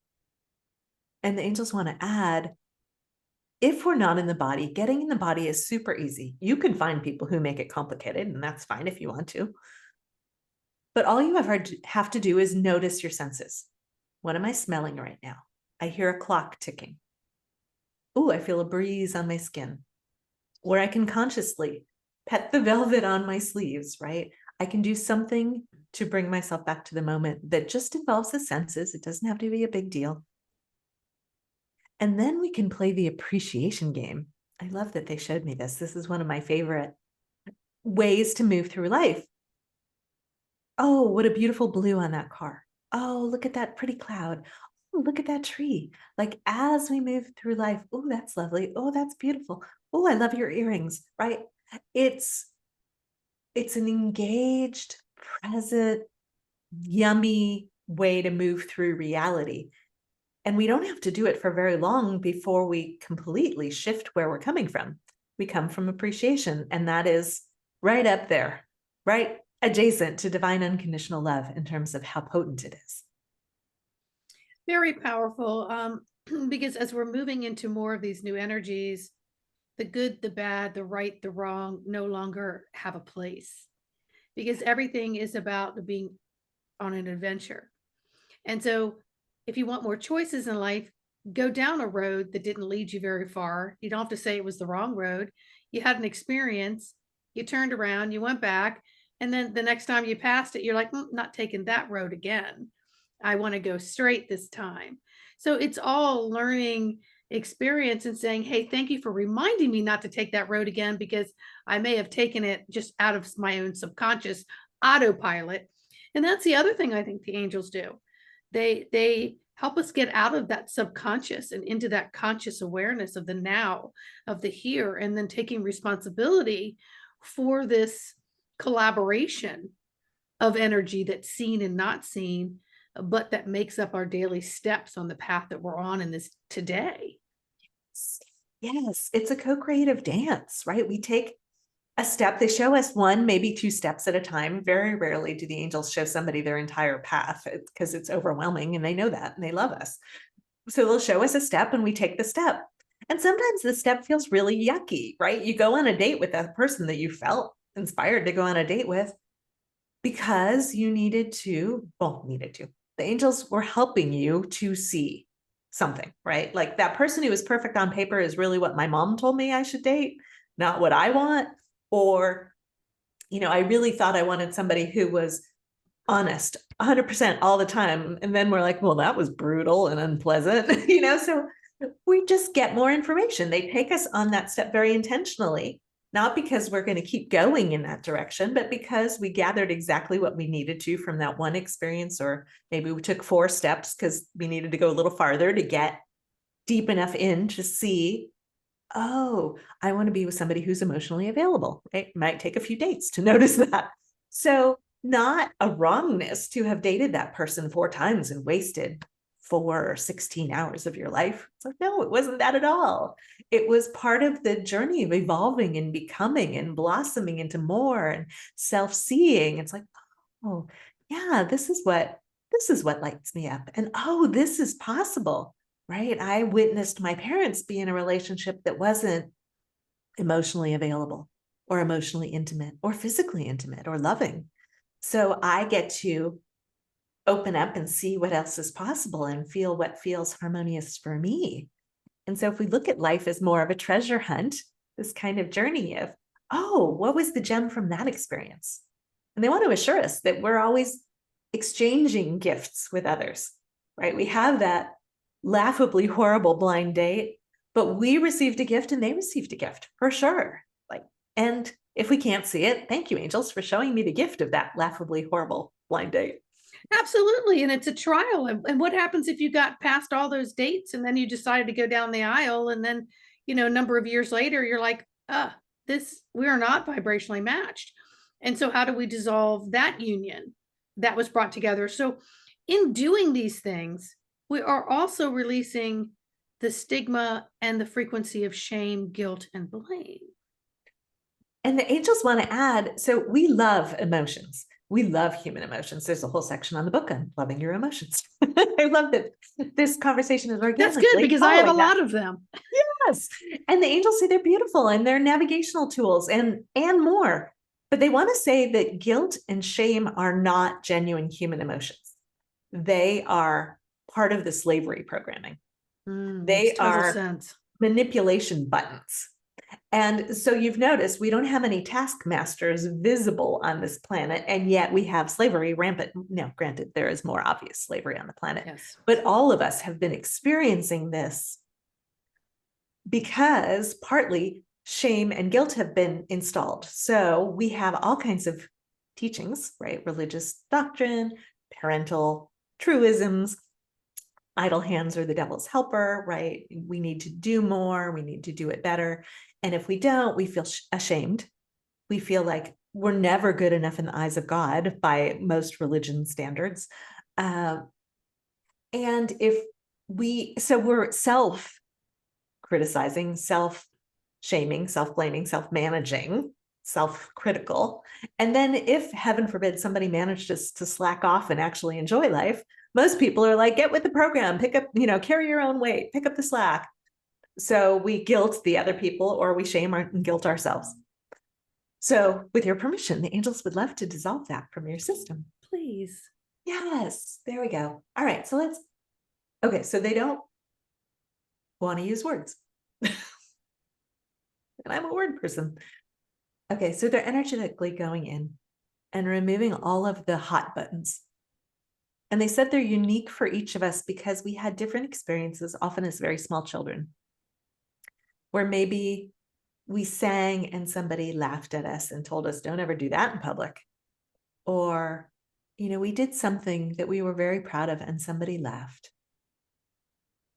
And the angels want to add, if we're not in the body, getting in the body is super easy. You can find people who make it complicated, and that's fine if you want to. But all you ever have to do is notice your senses. What am I smelling right now? I hear a clock ticking. Ooh, I feel a breeze on my skin. Or I can consciously pet the velvet on my sleeves, right? I can do something to bring myself back to the moment that just involves the senses. It doesn't have to be a big deal. And then we can play the appreciation game. I love that they showed me this. This is one of my favorite ways to move through life. Oh, what a beautiful blue on that car. Oh, look at that pretty cloud. Oh, look at that tree. Like as we move through life, oh, that's lovely. Oh, that's beautiful. Oh, I love your earrings, right? It's it's an engaged, present, yummy way to move through reality. And we don't have to do it for very long before we completely shift where we're coming from. We come from appreciation, and that is right up there, right adjacent to divine unconditional love in terms of how potent it is. Very powerful. Because as we're moving into more of these new energies, the good, the bad, the right, the wrong no longer have a place, because everything is about being on an adventure. And so, if you want more choices in life, go down a road that didn't lead you very far. You don't have to say it was the wrong road. You had an experience, you turned around, you went back, and then the next time you passed it, you're like, not taking that road again. I want to go straight this time. So it's all learning experience and saying, hey, thank you for reminding me not to take that road again, because I may have taken it just out of my own subconscious autopilot. And that's the other thing I think the angels do. They help us get out of that subconscious and into that conscious awareness of the now, of the here, and then taking responsibility for this collaboration of energy that's seen and not seen, but that makes up our daily steps on the path that we're on in this today. Yes, it's a co-creative dance, right? We take a step, they show us one, maybe two steps at a time. Very rarely do the angels show somebody their entire path because it's overwhelming and they know that and they love us. So they'll show us a step and we take the step. And sometimes the step feels really yucky, right? You go on a date with that person that you felt inspired to go on a date with because you needed to. The angels were helping you to see something, right? Like that person who was perfect on paper is really what my mom told me I should date, not what I want. Or, I really thought I wanted somebody who was honest 100% all the time. And then we're like, well, that was brutal and unpleasant, so we just get more information. They take us on that step very intentionally, not because we're going to keep going in that direction, but because we gathered exactly what we needed to from that one experience, or maybe we took 4 steps because we needed to go a little farther to get deep enough in to see, oh, I want to be with somebody who's emotionally available. It might take a few dates to notice that. So not a wrongness to have dated that person 4 times and wasted 4 or 16 hours of your life. It's like, no, it wasn't that at all. It was part of the journey of evolving and becoming and blossoming into more and self-seeing. It's like, oh, yeah, this is what lights me up. And oh, this is possible, right? I witnessed my parents be in a relationship that wasn't emotionally available or emotionally intimate or physically intimate or loving. So I get to open up and see what else is possible and feel what feels harmonious for me. And so if we look at life as more of a treasure hunt, this kind of journey of, oh, what was the gem from that experience? And they want to assure us that we're always exchanging gifts with others, right? We have that laughably horrible blind date, but we received a gift and they received a gift for sure. And if we can't see it, thank you, angels, for showing me the gift of that laughably horrible blind date. Absolutely. And it's a trial. And what happens if you got past all those dates and then you decided to go down the aisle, and then, a number of years later, you're like, we are not vibrationally matched. And so how do we dissolve that union that was brought together? So in doing these things, we are also releasing the stigma and the frequency of shame, guilt, and blame. And the angels want to add, so we love emotions. We love human emotions. There's a whole section on the book on loving your emotions. I love that this conversation is organically. That's good, because I have a lot of them. Yes. And the angels say they're beautiful and they're navigational tools and more. But they want to say that guilt and shame are not genuine human emotions. They are part of the slavery programming. They are manipulation buttons. And so you've noticed we don't have any taskmasters visible on this planet, and yet we have slavery rampant. Now, granted, there is more obvious slavery on the planet, yes, but all of us have been experiencing this because partly shame and guilt have been installed. So we have all kinds of teachings, right? Religious doctrine, parental truisms, idle hands are the devil's helper, right? We need to do more, we need to do it better. And if we don't, we feel ashamed. We feel like we're never good enough in the eyes of God by most religion standards. And if so we're self-criticizing, self-shaming, self-blaming, self-managing, self-critical. And then if, heaven forbid, somebody manages to slack off and actually enjoy life, most people are like, get with the program, pick up, carry your own weight, pick up the slack. So we guilt the other people, or we shame and guilt ourselves. So with your permission, the angels would love to dissolve that from your system. Please. Yes, there we go. All right, so so they don't want to use words. And I'm a word person. Okay, so they're energetically going in and removing all of the hot buttons. And they said they're unique for each of us because we had different experiences, often as very small children, where maybe we sang and somebody laughed at us and told us, don't ever do that in public. Or, we did something that we were very proud of and somebody laughed.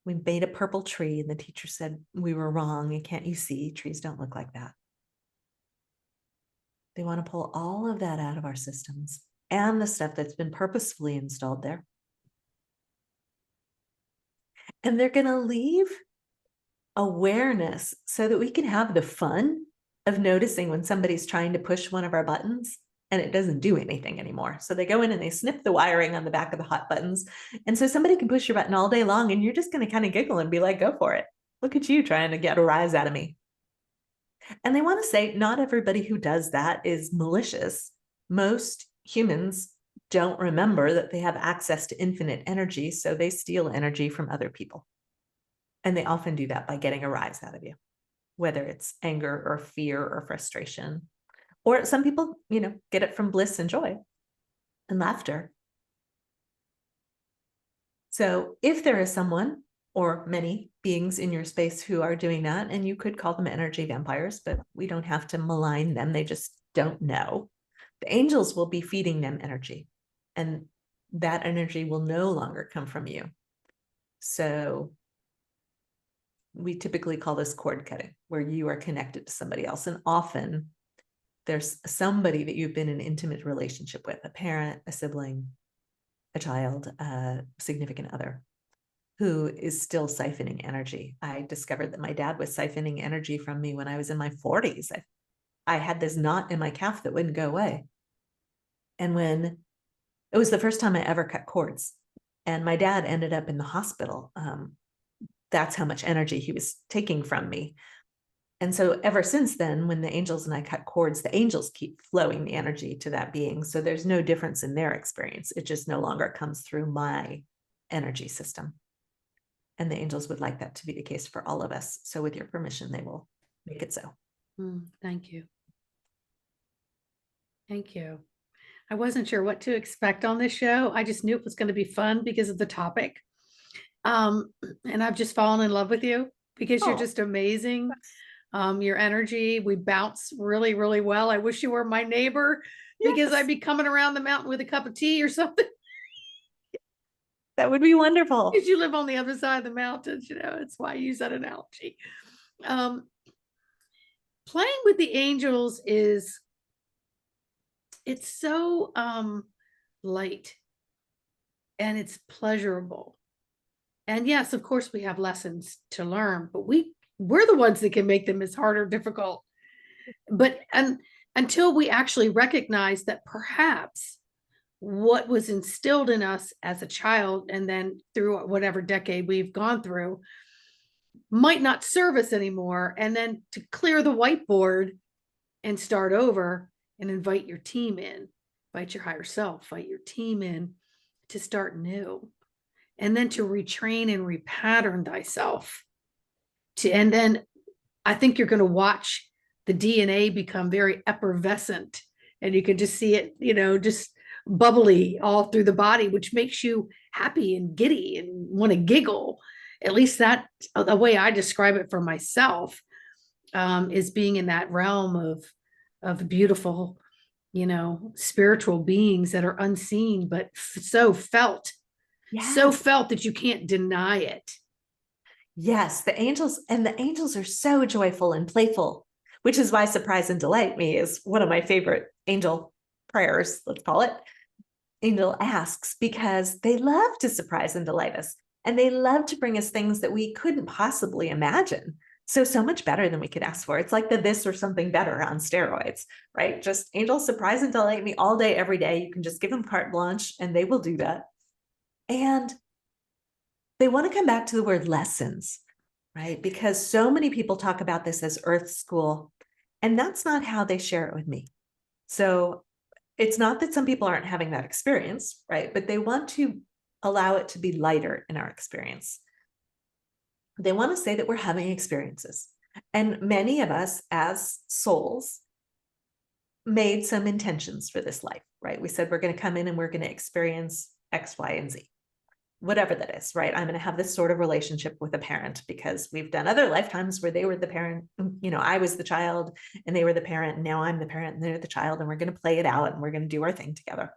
We made a purple tree and the teacher said we were wrong. And can't you see? Trees don't look like that. They want to pull all of that out of our systems and the stuff that's been purposefully installed there. And they're going to leave awareness so that we can have the fun of noticing when somebody's trying to push one of our buttons and it doesn't do anything anymore. So they go in and they snip the wiring on the back of the hot buttons. And so somebody can push your button all day long and you're just going to kind of giggle and be like, go for it. Look at you trying to get a rise out of me. And they want to say not everybody who does that is malicious. Most humans don't remember that they have access to infinite energy, so they steal energy from other people. And they often do that by getting a rise out of you, whether it's anger or fear or frustration. Or some people, get it from bliss and joy and laughter. So if there is someone or many beings in your space who are doing that, and you could call them energy vampires, but we don't have to malign them. They just don't know. The angels will be feeding them energy, and that energy will no longer come from you. So we typically call this cord cutting, where you are connected to somebody else. And often there's somebody that you've been in an intimate relationship with, a parent, a sibling, a child, a significant other, who is still siphoning energy. I discovered that my dad was siphoning energy from me when I was in my 40s. I had this knot in my calf that wouldn't go away. And when it was the first time I ever cut cords, and my dad ended up in the hospital, that's how much energy he was taking from me. And so ever since then, when the angels and I cut cords, the angels keep flowing the energy to that being. So there's no difference in their experience. It just no longer comes through my energy system. And the angels would like that to be the case for all of us. So with your permission, they will make it so. Thank you. Thank you. I wasn't sure what to expect on this show. I just knew it was going to be fun because of the topic. And I've just fallen in love with you because you're just amazing. Your energy, we bounce really, really well. I wish you were my neighbor because I'd be coming around the mountain with a cup of tea or something. That would be wonderful. Because you live on the other side of the mountains, it's why I use that analogy. Playing with the angels it's so light and it's pleasurable. And yes, of course, we have lessons to learn, but we're the ones that can make them as hard or difficult. But until we actually recognize that perhaps what was instilled in us as a child and then through whatever decade we've gone through might not serve us anymore, and then to clear the whiteboard and start over and invite your team in, invite your higher self, invite your team in to start new, and then to retrain and repattern thyself. And then I think you're going to watch the DNA become very effervescent, and you can just see it, just bubbly all through the body, which makes you happy and giddy and want to giggle. At least that the way I describe it for myself, is being in that realm of beautiful, spiritual beings that are unseen, but so Yes. felt that you can't deny it. Yes, the angels are so joyful and playful, which is why surprise and delight me is one of my favorite angel prayers, let's call it. Angel asks, because they love to surprise and delight us, and they love to bring us things that we couldn't possibly imagine. So much better than we could ask for. It's like the this or something better on steroids, right? Just angels surprise and delight me all day, every day. You can just give them carte blanche and they will do that. And they want to come back to the word lessons, right? Because so many people talk about this as earth school, and that's not how they share it with me. So it's not that some people aren't having that experience, right? But they want to allow it to be lighter in our experience. They want to say that we're having experiences. And many of us as souls made some intentions for this life, right? We said we're going to come in and we're going to experience X, Y, and Z, whatever that is, right? I'm going to have this sort of relationship with a parent because we've done other lifetimes where they were the parent, I was the child and they were the parent, and now I'm the parent and they're the child, and we're going to play it out and we're going to do our thing together.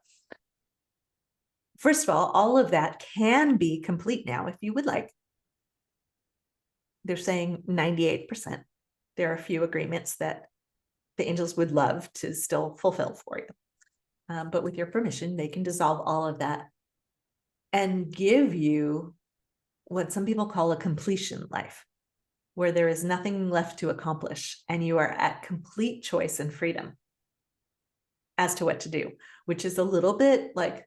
First of all of that can be complete now if you would like. They're saying 98%. There are a few agreements that the angels would love to still fulfill for you. But with your permission, they can dissolve all of that and give you what some people call a completion life, where there is nothing left to accomplish and you are at complete choice and freedom as to what to do, which is a little bit like,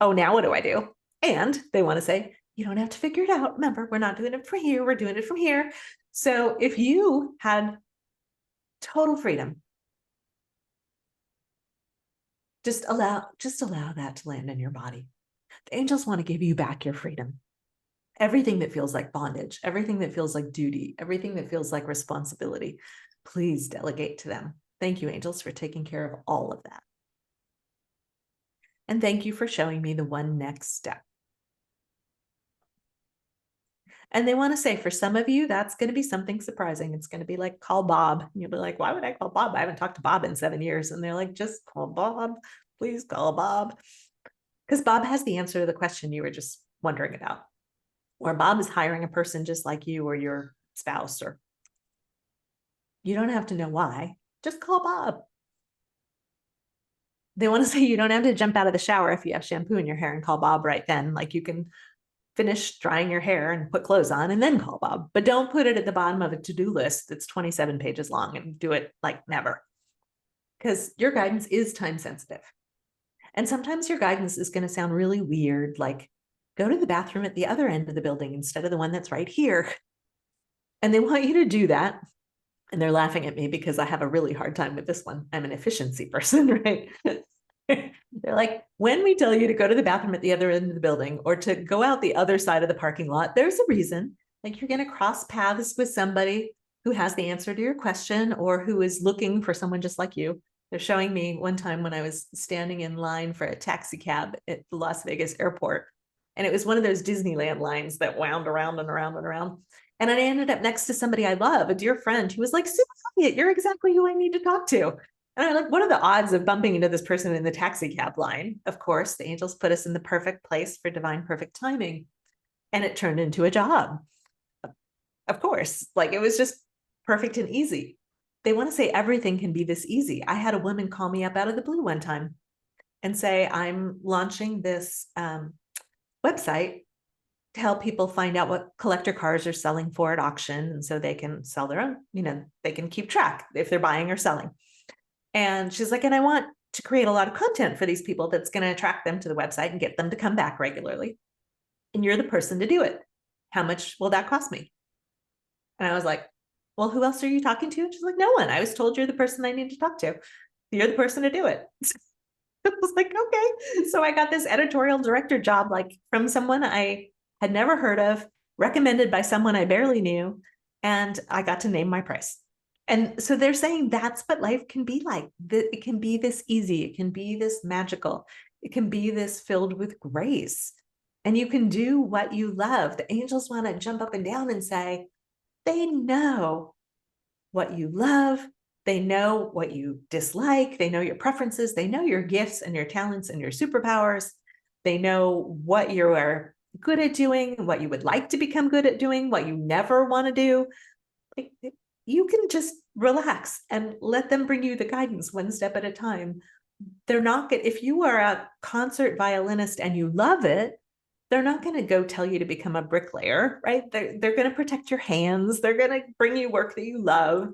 oh, now what do I do? And they want to say, you don't have to figure it out. Remember, we're not doing it from here. We're doing it from here. So if you had total freedom, just allow that to land in your body. The angels want to give you back your freedom. Everything that feels like bondage, everything that feels like duty, everything that feels like responsibility, please delegate to them. Thank you, angels, for taking care of all of that. And thank you for showing me the one next step. And they want to say, for some of you, that's going to be something surprising. It's going to be like, call Bob. And you'll be like, why would I call Bob? I haven't talked to Bob in 7 years. And they're like, just call Bob. Please call Bob. Because Bob has the answer to the question you were just wondering about. Or Bob is hiring a person just like you or your spouse, or you don't have to know why. Just call Bob. They want to say you don't have to jump out of the shower if you have shampoo in your hair and call Bob right then. Like, you can finish drying your hair and put clothes on and then call Bob. But don't put it at the bottom of a to-do list that's 27 pages long and do it like never. Because your guidance is time sensitive. And sometimes your guidance is going to sound really weird, like, go to the bathroom at the other end of the building instead of the one that's right here. And they want you to do that. And they're laughing at me because I have a really hard time with this one. I'm an efficiency person, right? They're like, when we tell you to go to the bathroom at the other end of the building or to go out the other side of the parking lot, there's a reason. Like, you're going to cross paths with somebody who has the answer to your question or who is looking for someone just like you. They're showing me one time when I was standing in line for a taxi cab at the Las Vegas airport. And it was one of those Disneyland lines that wound around and around and around. And I ended up next to somebody I love, a dear friend who was like, Super Elliott, you're exactly who I need to talk to. And I'm like, what are the odds of bumping into this person in the taxi cab line? Of course, the angels put us in the perfect place for divine perfect timing. And it turned into a job. Of course, like, it was just perfect and easy. They want to say everything can be this easy. I had a woman call me up out of the blue one time and say, I'm launching this website to help people find out what collector cars are selling for at auction. And so they can sell their own, they can keep track if they're buying or selling. And she's like, and I want to create a lot of content for these people that's going to attract them to the website and get them to come back regularly. And you're the person to do it. How much will that cost me? And I was like, well, who else are you talking to? And she's like, no one. I was told you're the person I need to talk to. You're the person to do it. I was like, okay. So I got this editorial director job, like, from someone I had never heard of, recommended by someone I barely knew. And I got to name my price. And so they're saying that's what life can be like. It can be this easy. It can be this magical. It can be this filled with grace. and you can do what you love. The angels want to jump up and down and say, they know what you love. They know what you dislike. They know your preferences. They know your gifts and your talents and your superpowers. They know what you are good at doing, what you would like to become good at doing, what you never want to do. Like, you can just relax and let them bring you the guidance one step at a time. They're not good. If you are a concert violinist and you love it, they're not going to go tell you to become a bricklayer, right? They're going to protect your hands. They're going to bring you work that you love.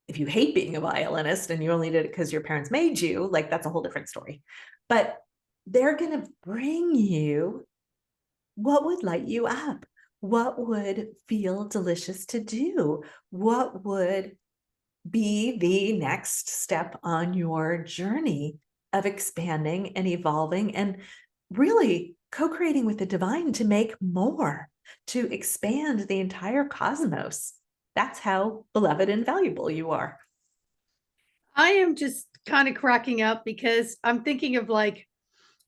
If you hate being a violinist and you only did it because your parents made you, like, that's a whole different story. But they're going to bring you what would light you up, what would feel delicious to do, what would be the next step on your journey of expanding and evolving and really co-creating with the divine to make more, to expand the entire cosmos. That's how beloved and valuable you are. I am just kind of cracking up because I'm thinking of, like,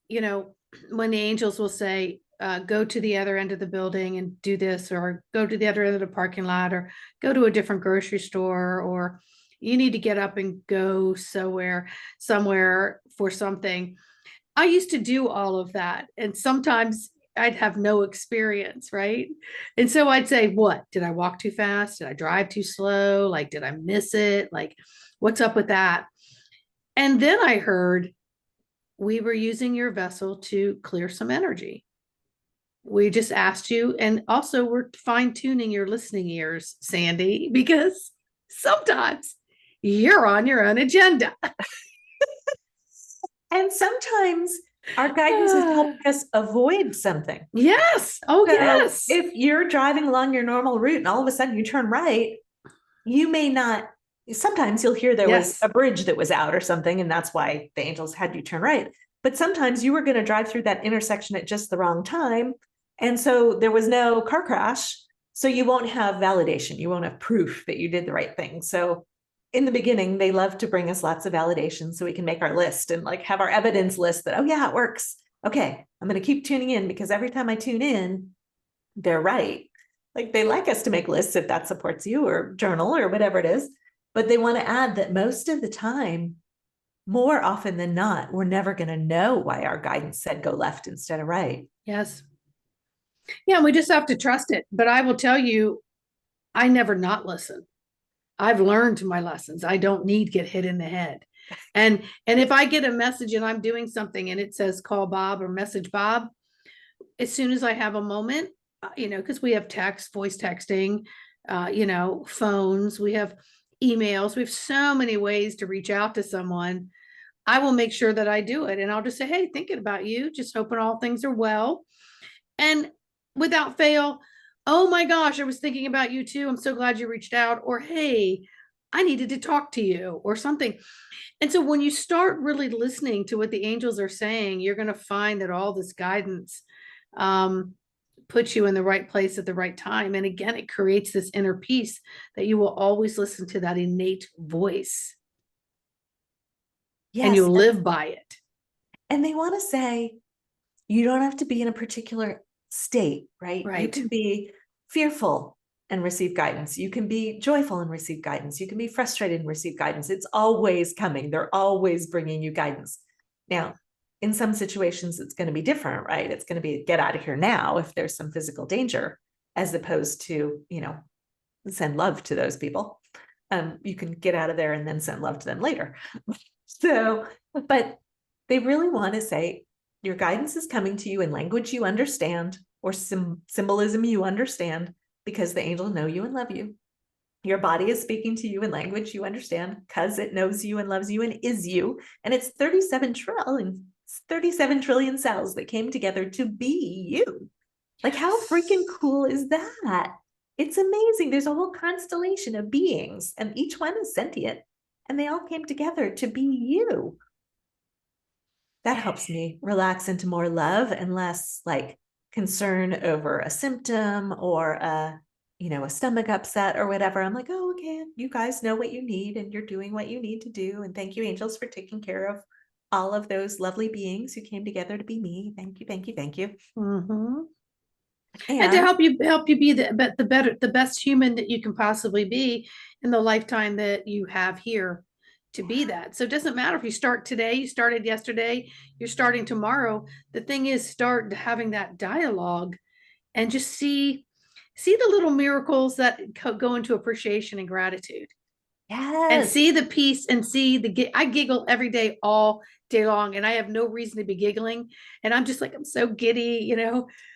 when the angels will say, go to the other end of the building and do this, or go to the other end of the parking lot, or go to a different grocery store, or you need to get up and go somewhere for something. I used to do all of that. And sometimes I'd have no experience, right? And so I'd say, what? Did I walk too fast? Did I drive too slow? Like, did I miss it? Like, what's up with that? And then I heard, we were using your vessel to clear some energy. We just asked you, and also we're fine tuning your listening ears, Sandy, because sometimes you're on your own agenda. And sometimes our guidance is helping us avoid something. Yes. Oh, So yes. if you're driving along your normal route and all of a sudden you turn right, you may not, sometimes you'll hear there was Yes. a bridge that was out or something, and that's why the angels had you turn right. But sometimes you were going to drive through that intersection at just the wrong time. And so there was no car crash. So you won't have validation. You won't have proof that you did the right thing. So in the beginning, they love to bring us lots of validation so we can make our list and like have our evidence list that, oh yeah, it works. Okay, I'm going to keep tuning in because every time I tune in, they're right. Like, they like us to make lists if that supports you, or journal or whatever it is. But they want to add that most of the time, more often than not, we're never going to know why our guidance said go left instead of right. Yes. Yeah, we just have to trust it. But I will tell you, I never not listen. I've learned my lessons. I don't need to get hit in the head. And if I get a message and I'm doing something and it says call Bob or message Bob, as soon as I have a moment, because we have text, voice texting, phones, we have emails, we have so many ways to reach out to someone. I will make sure that I do it. And I'll just say, hey, thinking about you, just hoping all things are well. And without fail, oh my gosh, I was thinking about you too. I'm so glad you reached out. Or, hey, I needed to talk to you, or something. And so when you start really listening to what the angels are saying, you're going to find that all this guidance um, puts you in the right place at the right time. And again, it creates this inner peace that you will always listen to that innate voice, and Yes. you'll live by it. And they want to say, you don't have to be in a particular state, right? You Right. can be fearful and receive guidance. You can be joyful and receive guidance. You can be frustrated and receive guidance. It's always coming. They're always bringing you guidance. Now, in some situations, it's going to be different, right? It's going to be get out of here now if there's some physical danger, as opposed to, send love to those people. You can get out of there and then send love to them later. So, but they really want to say, your guidance is coming to you in language you understand, or symbolism you understand, because the angels know you and love you. Your body is speaking to you in language you understand because it knows you and loves you and is you. And it's 37 trillion cells that came together to be you. Like, how freaking cool is that? It's amazing. There's a whole constellation of beings, and each one is sentient, and they all came together to be you. That helps me relax into more love and less like concern over a symptom or a stomach upset or whatever. I'm like, oh, okay, you guys know what you need and you're doing what you need to do. And thank you, angels, for taking care of all of those lovely beings who came together to be me. Thank you, thank you, thank you. Mhm. And to And help you be the best human that you can possibly be in the lifetime that you have here to be that. So it doesn't matter if you start today, you started yesterday, you're starting tomorrow. The thing is, start having that dialogue and just see the little miracles that go into appreciation and gratitude, and yes, see the peace, and see I giggle every day, all day long, and I have no reason to be giggling, and I'm just like, I'm so giddy,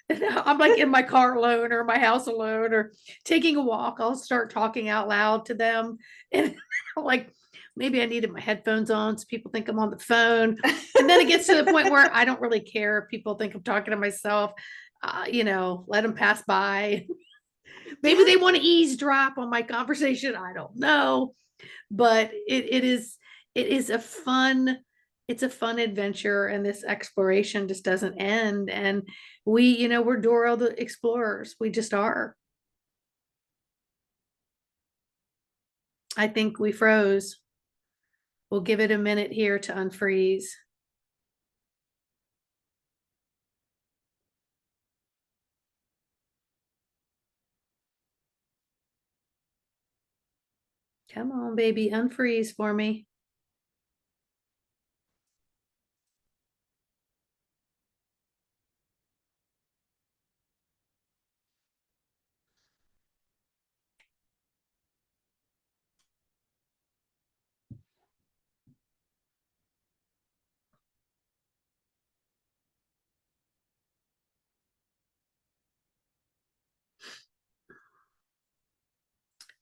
I'm like in my car alone or my house alone or taking a walk, I'll start talking out loud to them, and I'm like, maybe I needed my headphones on so people think I'm on the phone, and then it gets to the point where I don't really care if people think I'm talking to myself. Let them pass by. Maybe yeah. they want to eavesdrop on my conversation, I don't know, but it is it's a fun adventure, and this exploration just doesn't end, and we're Dora the explorers, we just are. I think we froze. We'll give it a minute here to unfreeze. Come on, baby, unfreeze for me.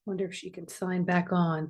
Wonder if she can sign back on.